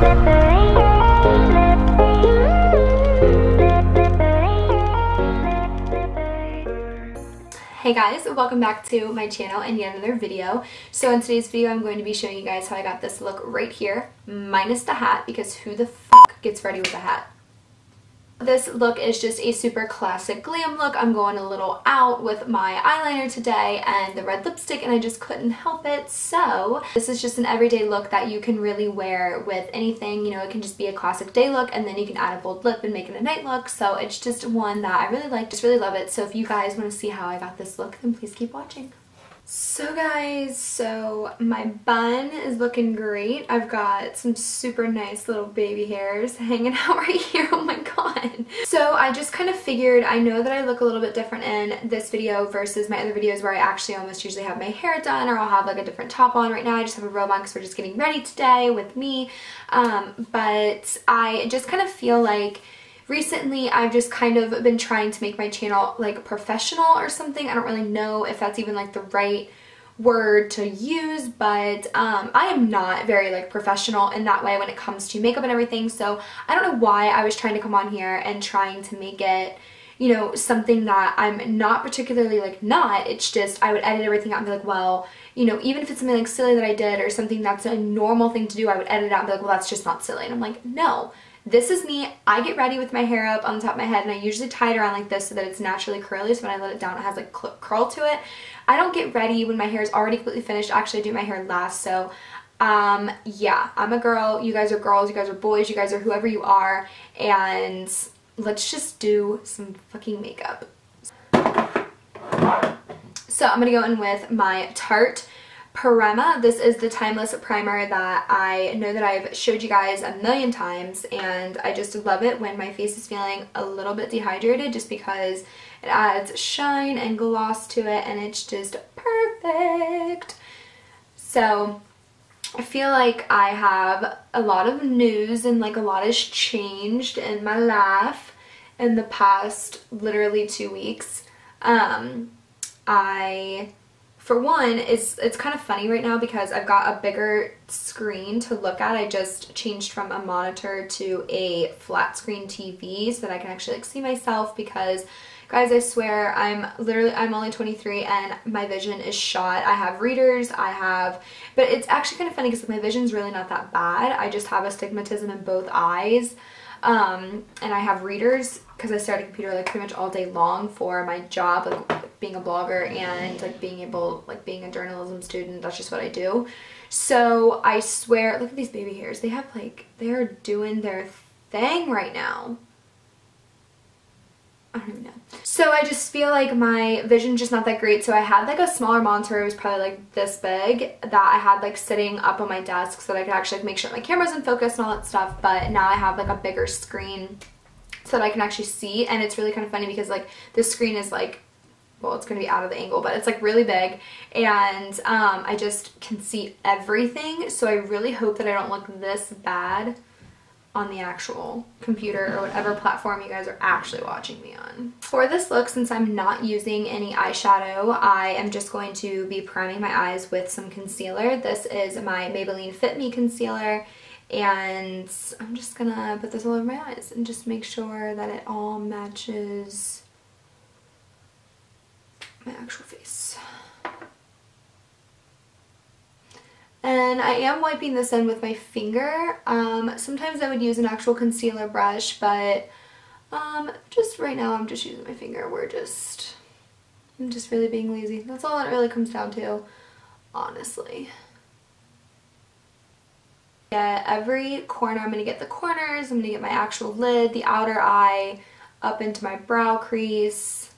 Hey guys, welcome back to my channel and yet another video. So in today's video I'm going to be showing you guys how I got this look right here, minus the hat, because who the fuck gets ready with a hat? This look is just a super classic glam look. I'm going a little out with my eyeliner today and the red lipstick, and I just couldn't help it. So this is just an everyday look that you can really wear with anything. You know, it can just be a classic day look, and then you can add a bold lip and make it a night look. So it's just one that I really like, just really love it. So if you guys want to see how I got this look, then please keep watching. So guys, my bun is looking great. I've got some super nice little baby hairs hanging out right here. Oh my god. So I just kind of figured, I know that I look a little bit different in this video versus my other videos where I actually almost usually have my hair done, or I'll have like a different top on. Right now I just have a robe on because we're just getting ready today with me. But I just kind of feel like recently I've just kind of been trying to make my channel like professional or something. I don't really know if that's even like the right word to use, but I am not very like professional in that way when it comes to makeup and everything. So I don't know why I was trying to come on here and trying to make it, you know, something that I'm not particularly like not. It's just I would edit everything out and be like, well, you know, even if it's something like silly that I did or something that's a normal thing to do, I would edit it out and be like, well, that's just not silly. And I'm like, no. This is me. I get ready with my hair up on the top of my head, and I usually tie it around like this so that it's naturally curly, so when I let it down it has like curl to it. I don't get ready when my hair is already completely finished. Actually, I do my hair last. So yeah, I'm a girl, you guys are girls, you guys are boys, you guys are whoever you are, and let's just do some fucking makeup. So I'm gonna go in with my Tarte Parema. This is the Timeless Primer that I know that I've showed you guys a million times, and I just love it when my face is feeling a little bit dehydrated, just because it adds shine and gloss to it, and it's just perfect. So I feel like I have a lot of news and like a lot has changed in my life in the past literally 2 weeks. For one, it's kind of funny right now because I've got a bigger screen to look at. I just changed from a monitor to a flat screen TV so that I can actually like see myself, because guys, I swear I'm only 23 and my vision is shot. I have readers, but it's actually kind of funny because my vision's really not that bad. I just have astigmatism in both eyes. And I have readers because I stare at a computer like pretty much all day long for my job, like being a blogger and like being a journalism student. That's just what I do. So I swear, look at these baby hairs. They have like, they're doing their thing right now. I don't even know. So I just feel like my vision's just not that great. So I had like a smaller monitor. It was probably like this big that I had like sitting up on my desk so that I could actually like, make sure my camera's in focus and all that stuff. But now I have like a bigger screen so that I can actually see. And it's really kind of funny because like this screen is like, well, it's going to be out of the angle, but it's like really big, and I just can see everything. So I really hope that I don't look this bad on the actual computer or whatever platform you guys are actually watching me on. For this look, since I'm not using any eyeshadow, I am just going to be priming my eyes with some concealer. This is my Maybelline Fit Me concealer, and I'm just gonna put this all over my eyes and just make sure that it all matches my actual face. And I am wiping this in with my finger. Sometimes I would use an actual concealer brush, but just right now I'm just using my finger. I'm just really being lazy. That's all it really comes down to, honestly. Get every corner. I'm going to get the corners, I'm going to get my actual lid, the outer eye, up into my brow crease.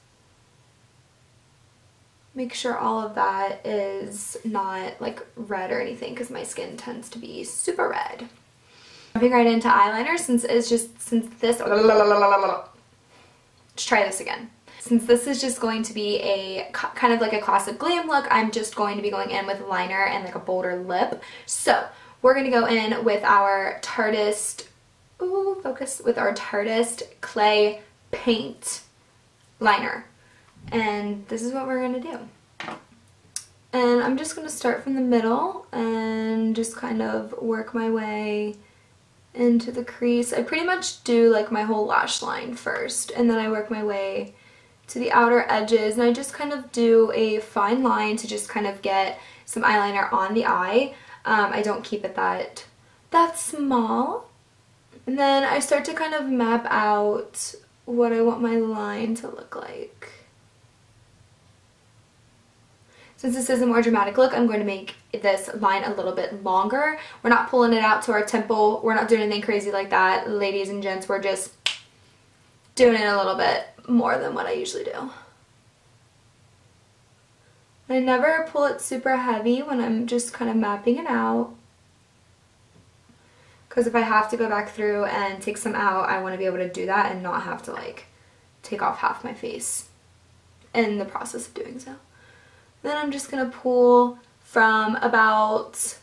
Make sure all of that is not like red or anything because my skin tends to be super red. Jumping right into eyeliner, since this is just going to be a kind of like a classic glam look, I'm just going to be going in with liner and like a bolder lip. So we're going to go in with our Tarteist, with our Tarteist Clay Paint Liner. And this is what we're going to do. And I'm just going to start from the middle and just kind of work my way into the crease. I pretty much do like my whole lash line first, and then I work my way to the outer edges, and I just kind of do a fine line to just kind of get some eyeliner on the eye. I don't keep it that small. And then I start to kind of map out what I want my line to look like. Since this is a more dramatic look, I'm going to make this line a little bit longer. We're not pulling it out to our temple. We're not doing anything crazy like that, ladies and gents. We're just doing it a little bit more than what I usually do. I never pull it super heavy when I'm just kind of mapping it out, because if I have to go back through and take some out, I want to be able to do that and not have to like take off half my face in the process of doing so. Then I'm just going to pull from about,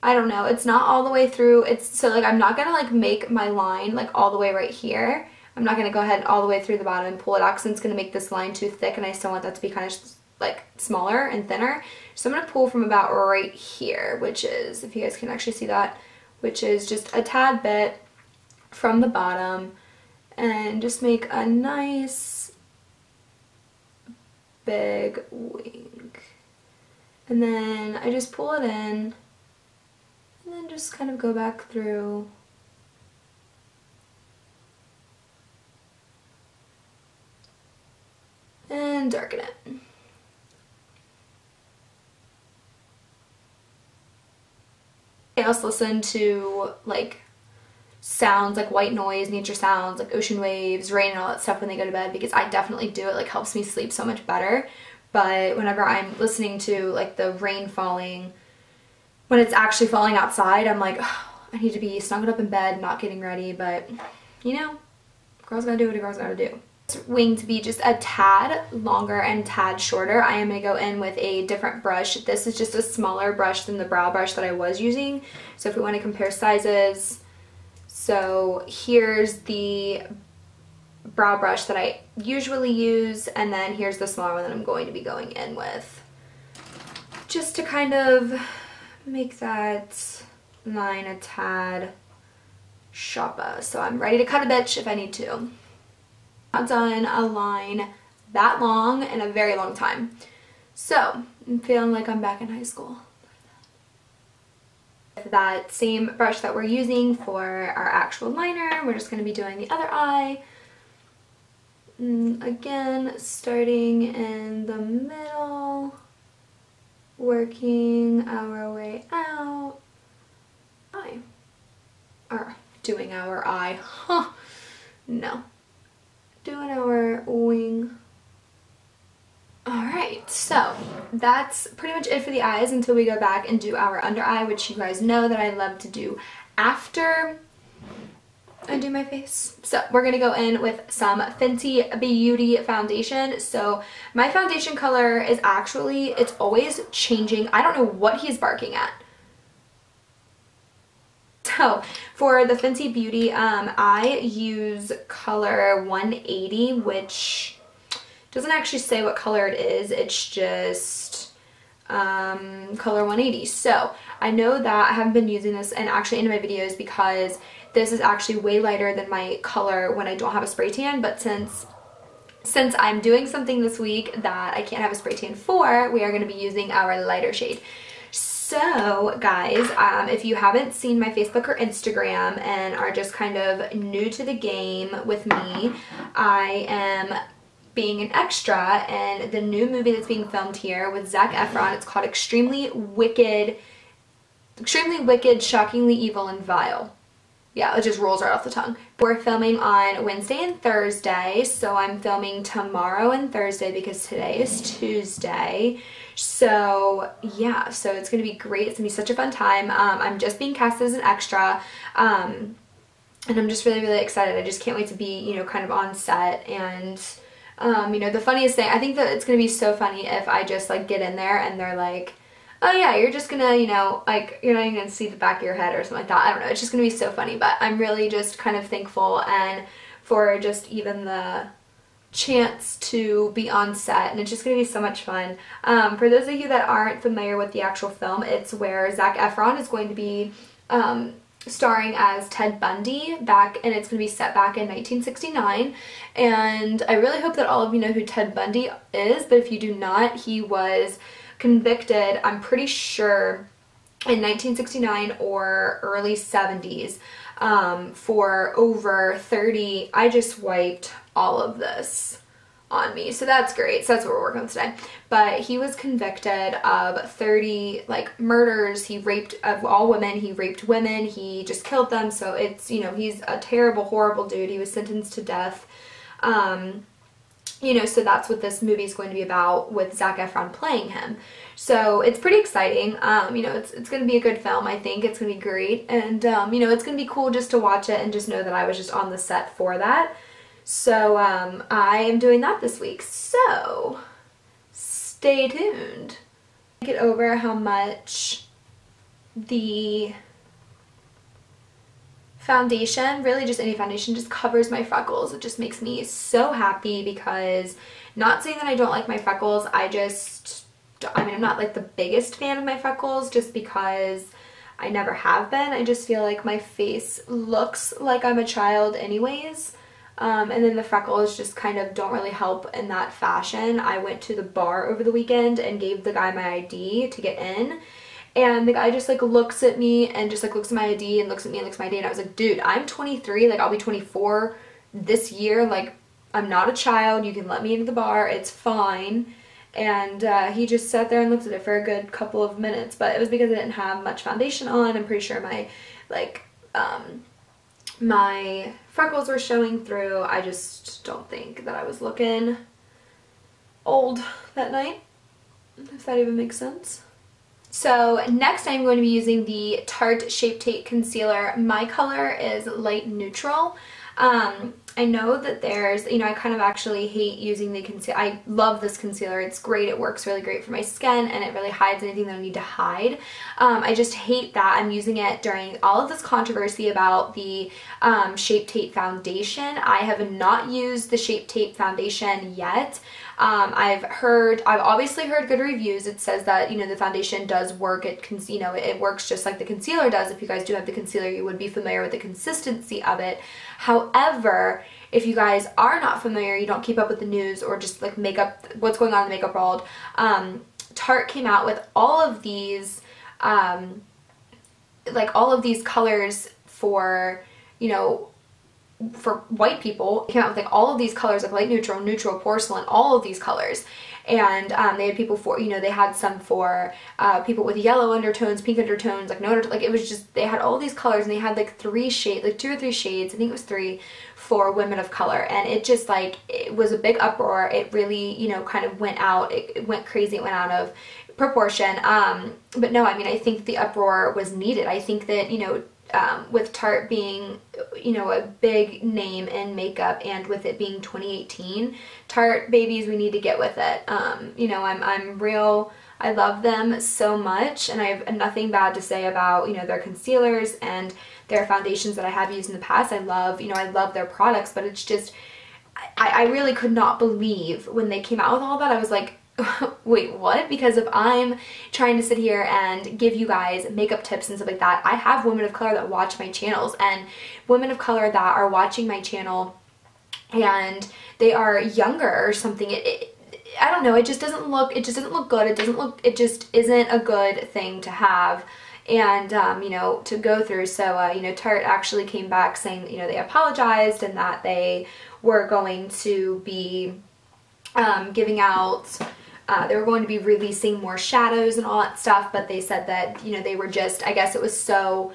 I don't know, it's not all the way through. It's so like I'm not going to like make my line like all the way right here. I'm not going to go ahead all the way through the bottom and pull it out, because it's going to make this line too thick, and I still want that to be kind of like smaller and thinner. So I'm going to pull from about right here, which is, if you guys can actually see that, which is just a tad bit from the bottom, and just make a nice big wing. And then I just pull it in, and then just kind of go back through. And darken it. I also listen to like sounds like white noise, nature sounds, like ocean waves, rain, and all that stuff when they go to bed, because I definitely do. It like helps me sleep so much better. But whenever I'm listening to like the rain falling, when it's actually falling outside, I'm like, oh, I need to be snuggled up in bed, not getting ready. But you know, girls gotta do what a girl's gotta do. This wing to be just a tad longer and tad shorter, I am going to go in with a different brush. This is just a smaller brush than the brow brush that I was using. So if we want to compare sizes, so here's the brow brush that I usually use, and then here's the smaller one that I'm going to be going in with, just to kind of make that line a tad sharper. So I'm ready to cut a bitch if I need to. Not done a line that long in a very long time, so I'm feeling like I'm back in high school. With that same brush that we're using for our actual liner, we're just going to be doing the other eye. Again, starting in the middle, working our way out. Or doing our eye, huh? No. Doing our wing. Alright, so that's pretty much it for the eyes until we go back and do our under eye, which you guys know that I love to do after I do my face. So we're going to go in with some Fenty Beauty foundation. So my foundation color is actually, it's always changing. I don't know what he's barking at. So for the Fenty Beauty, I use color 180, which doesn't actually say what color it is. It's just color 180. So I know that I haven't been using this and actually in my videos, because this is actually way lighter than my color when I don't have a spray tan. But since I'm doing something this week that I can't have a spray tan for, we are going to be using our lighter shade. So guys, if you haven't seen my Facebook or Instagram and are just kind of new to the game with me, I am being an extra in the new movie that's being filmed here with Zac Efron. It's called Extremely Wicked, Shockingly Evil, and Vile. Yeah, it just rolls right off the tongue. We're filming on Wednesday and Thursday, so I'm filming tomorrow and Thursday because today is Tuesday. So yeah, so it's going to be great. It's going to be such a fun time. I'm just being cast as an extra, and I'm just really, really excited. I just can't wait to be, you know, kind of on set. And you know, the funniest thing, I think that it's going to be so funny if I just like get in there and they're like, oh yeah, you're just gonna, you know, like, you're not even gonna see the back of your head or something like that. I don't know, it's just gonna be so funny. But I'm really just kind of thankful and for just even the chance to be on set, and it's just gonna be so much fun. For those of you that aren't familiar with the actual film, it's where Zac Efron is going to be starring as Ted Bundy back, and it's going to be set back in 1969, and I really hope that all of you know who Ted Bundy is, but if you do not, he was convicted, I'm pretty sure, in 1969 or early 70s for over 30, I just wiped all of this on me, so that's great. So that's what we're working on today. But he was convicted of 30 like murders. He raped all women. He raped women. He just killed them. So it's, you know, he's a terrible, horrible dude. He was sentenced to death. You know, so that's what this movie is going to be about, with Zac Efron playing him. So it's pretty exciting. You know, it's going to be a good film. I think it's going to be great, and you know, it's going to be cool just to watch it and just know that I was just on the set for that. So I am doing that this week, so stay tuned. Get over how much the foundation, really just any foundation, just covers my freckles. It just makes me so happy, because not saying that I don't like my freckles, I mean, I'm not like the biggest fan of my freckles, just because I never have been. I just feel like my face looks like I'm a child anyways. And then the freckles just kind of don't really help in that fashion. I went to the bar over the weekend and gave the guy my ID to get in, and the guy just like looks at me and just like looks at my ID and looks at me and looks at my ID, and I was like, dude, I'm 23, like I'll be 24 this year, like I'm not a child, you can let me into the bar, it's fine. And he just sat there and looked at it for a good couple of minutes, but it was because I didn't have much foundation on. I'm pretty sure my like my freckles were showing through. I just don't think that I was looking old that night, if that even makes sense. So next I'm going to be using the Tarte Shape Tape Concealer. My color is light neutral. I know that there's, you know, I kind of actually hate using the concealer. I love this concealer. It's great. It works really great for my skin, and it really hides anything that I need to hide. I just hate that I'm using it during all of this controversy about the Shape Tape foundation. I have not used the Shape Tape foundation yet. I've obviously heard good reviews. It says that, you know, the foundation does work. You know, it works just like the concealer does. If you guys do have the concealer, you would be familiar with the consistency of it. However, if you guys are not familiar, you don't keep up with the news or just like makeup, what's going on in the makeup world, Tarte came out with all of these, like all of these colors for, you know, for white people. It came out with like all of these colors, like light neutral, neutral, porcelain, all of these colors. And they had people for, you know, they had some for people with yellow undertones, pink undertones, like no undertones, like it was just, they had all these colors, and they had like 3 shades, like 2 or 3 shades, I think it was 3, for women of color. And it just like, it was a big uproar. It really, you know, kind of went out, it went crazy, it went out of proportion. But no, I mean, I think the uproar was needed. I think that, you know, with Tarte being, you know, a big name in makeup, and with it being 2018, Tarte babies, we need to get with it. You know, I love them so much, and I have nothing bad to say about, you know, their concealers and their foundations that I have used in the past. I love, you know, I love their products, but it's just, I really could not believe when they came out with all that. I was like, wait, what? Because if I'm trying to sit here and give you guys makeup tips and stuff like that, I have women of color that watch my channels, and women of color that are watching my channel and they are younger or something. I don't know, it just doesn't look good. It just isn't a good thing to have, and you know, to go through. So you know, Tarte actually came back saying that, you know, they apologized and that they were going to be giving out, they were going to be releasing more shadows and all that stuff, but they said that, you know, they were just, I guess it was so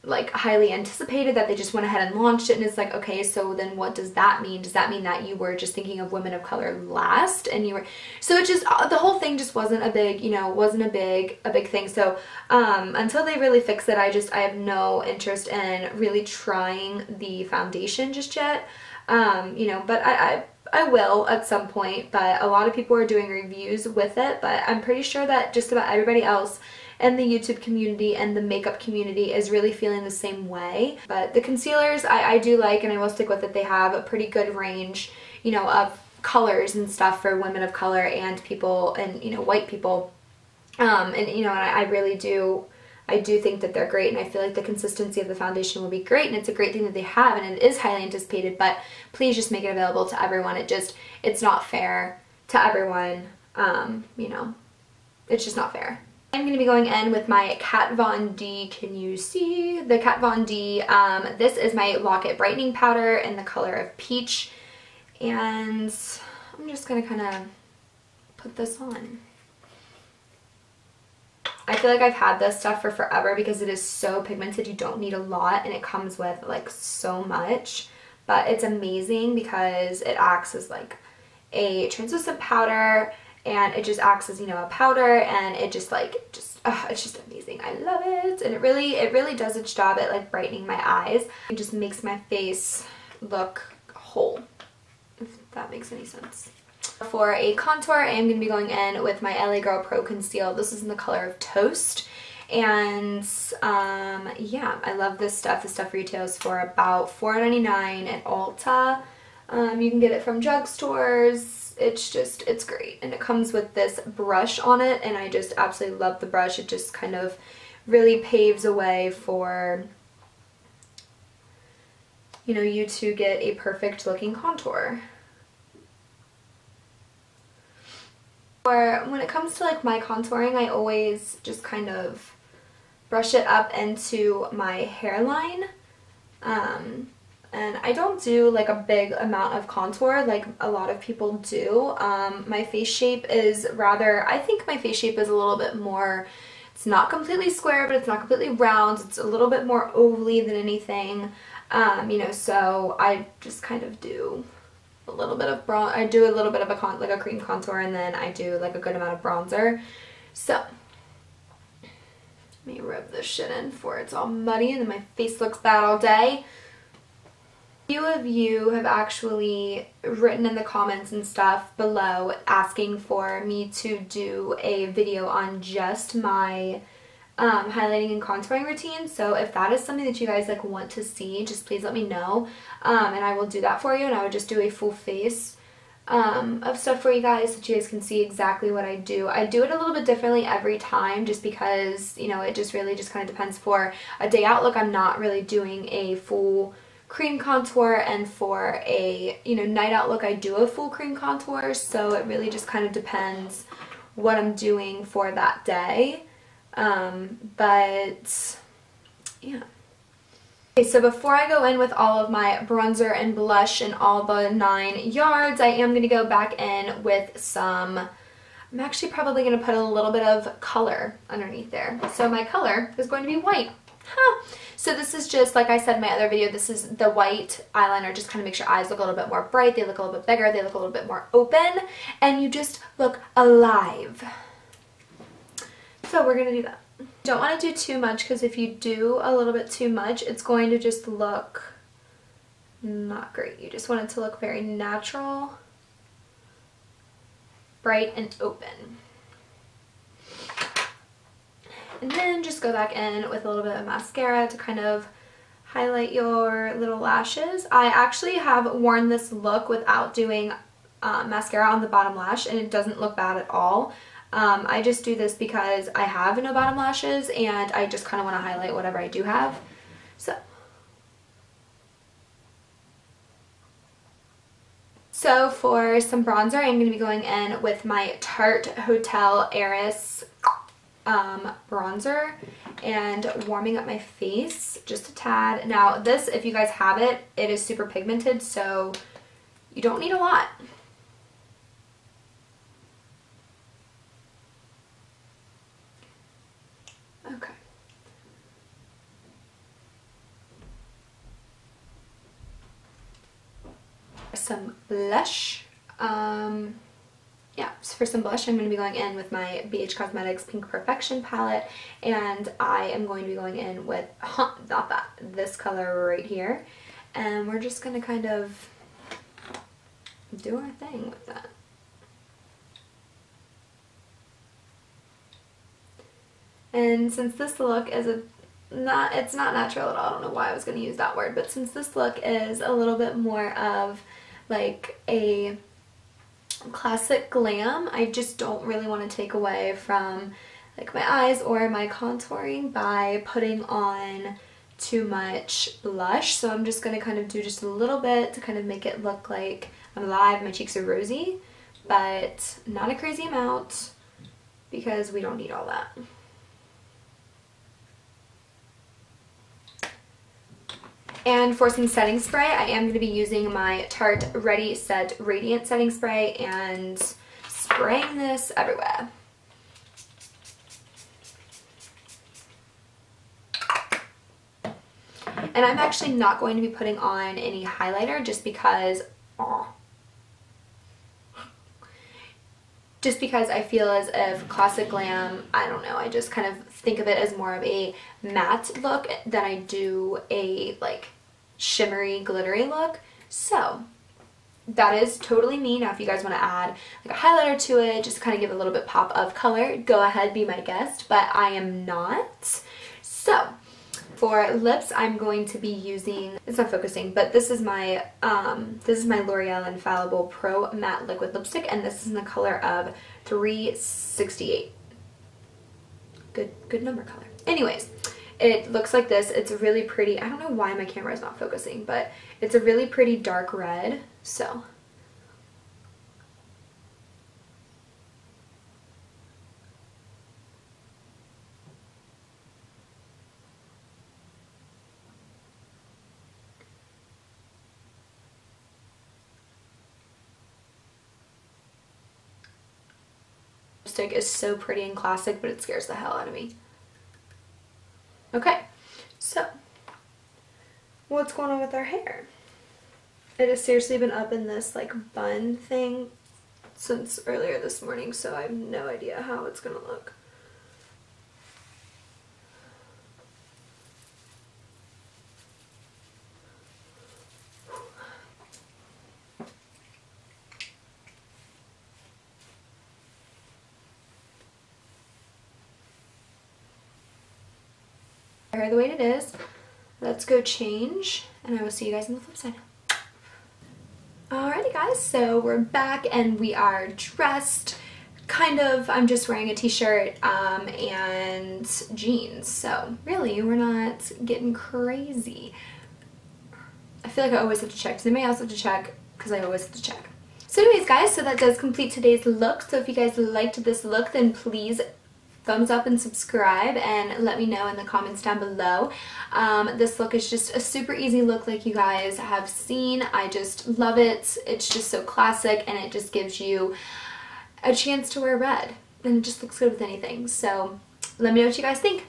like highly anticipated that they just went ahead and launched it. And it's like, okay, so then what does that mean? Does that mean that you were just thinking of women of color last, and you were, so it just, the whole thing just wasn't a big, you know, wasn't a big thing. So until they really fix it, I have no interest in really trying the foundation just yet. You know, but I will at some point, but a lot of people are doing reviews with it, but I'm pretty sure that just about everybody else in the YouTube community and the makeup community is really feeling the same way. But the concealers I do like, and I will stick with it. They have a pretty good range, you know, of colors and stuff for women of color and people, and, you know, white people. And, you know, and I really do I do think that they're great, and I feel like the consistency of the foundation will be great, and it's a great thing that they have, and it is highly anticipated, but please just make it available to everyone. It's not fair to everyone, you know, it's just not fair. I'm going to be going in with my Kat Von D, can you see? The Kat Von D, this is my Lock-It Brightening Powder in the color of Peach, and I'm just going to kind of put this on. I feel like I've had this stuff for forever because it is so pigmented. You don't need a lot, and it comes with like so much, but it's amazing because it acts as like a translucent powder, and it just acts as, you know, a powder, and it just like it's just amazing. I love it, and it really does its job at like brightening my eyes. It just makes my face look whole, if that makes any sense. For a contour, I am going to be going in with my LA Girl Pro Conceal. This is in the color of Toast, and yeah, I love this stuff. This stuff retails for about $4.99 at Ulta. You can get it from drugstores. It's great, and it comes with this brush on it, and I just absolutely love the brush. It just kind of really paves a way for, you know, you to get a perfect looking contour. Or when it comes to like my contouring, I always just kind of brush it up into my hairline. And I don't do like a big amount of contour like a lot of people do. My face shape is rather, I think my face shape is a little bit more, it's not completely square, but it's not completely round. It's a little bit more ovally than anything. You know, so I just kind of do a little bit of I do a little bit of a cream contour, and then I do like a good amount of bronzer. So let me rub this shit in before it's all muddy and then my face looks bad all day. A few of you have actually written in the comments and stuff below asking for me to do a video on just my highlighting and contouring routine. So if that is something that you guys like want to see, just please let me know, and I will do that for you, and I would just do a full face of stuff for you guys so that you guys can see exactly what I do. I do it a little bit differently every time just because, you know, it just really just kind of depends. For a day out look, I'm not really doing a full cream contour, and for a, you know, night out look, I do a full cream contour, so it really just kind of depends what I'm doing for that day. But yeah. Okay, so before I go in with all of my bronzer and blush and all the 9 yards, I am going to go back in with some, I'm actually probably going to put a little bit of color underneath there. So my color is going to be white. So this is just, like I said in my other video, this is the white eyeliner. Just kind of makes your eyes look a little bit more bright, they look a little bit bigger, they look a little bit more open, and you just look alive. So we're going to do that. You don't want to do too much, because if you do a little bit too much, it's going to just look not great. You just want it to look very natural, bright, and open. And then just go back in with a little bit of mascara to kind of highlight your little lashes. I actually have worn this look without doing mascara on the bottom lash, and it doesn't look bad at all. I just do this because I have no bottom lashes, and I just kind of want to highlight whatever I do have. So for some bronzer, I'm going to be going in with my Tarte Hotel Heiress bronzer and warming up my face just a tad. Now this, if you guys have it, it is super pigmented, so you don't need a lot. Okay. Some blush. Yeah, so for some blush, I'm going to be going in with my BH Cosmetics Pink Perfection palette, and I am going to be going in with, not that, this color right here, and we're just going to kind of do our thing with that. And since this look is it's not natural at all, I don't know why I was going to use that word, but since this look is a little bit more of like a classic glam, I just don't really want to take away from like my eyes or my contouring by putting on too much blush. So I'm just going to kind of do just a little bit to kind of make it look like I'm alive. My cheeks are rosy, but not a crazy amount because we don't need all that. And for some setting spray, I am going to be using my Tarte Ready Set Radiant Setting Spray and spraying this everywhere. And I'm actually not going to be putting on any highlighter just because I feel as if Classic Glam, I don't know, I just kind of think of it as more of a matte look than I do a like shimmery glittery look. So that is totally me. Now if you guys want to add like a highlighter to it, just kind of give a little bit pop of color, go ahead, be my guest, but I am not. So for lips, I'm going to be using, it's not focusing, but this is my L'Oreal Infallible Pro Matte Liquid Lipstick, and this is in the color of 368. Good number color. Anyways, it looks like this. It's really pretty. I don't know why my camera is not focusing, but it's a really pretty dark red. So lipstick is so pretty and classic, but it scares the hell out of me. Okay, so what's going on with our hair? It has seriously been up in this like bun thing since earlier this morning, so I have no idea how it's gonna look. Hair the way it is. Let's go change, and I will see you guys on the flip side. Alrighty guys, so we're back and we are dressed. Kind of, I'm just wearing a t-shirt and jeans, so really we're not getting crazy. I feel like I always have to check. Does anybody else have to check? Because I always have to check. So anyways guys, so that does complete today's look. So if you guys liked this look, then please thumbs up and subscribe and let me know in the comments down below. This look is just a super easy look like you guys have seen. I just love it. It's just so classic and it just gives you a chance to wear red and it just looks good with anything. So let me know what you guys think.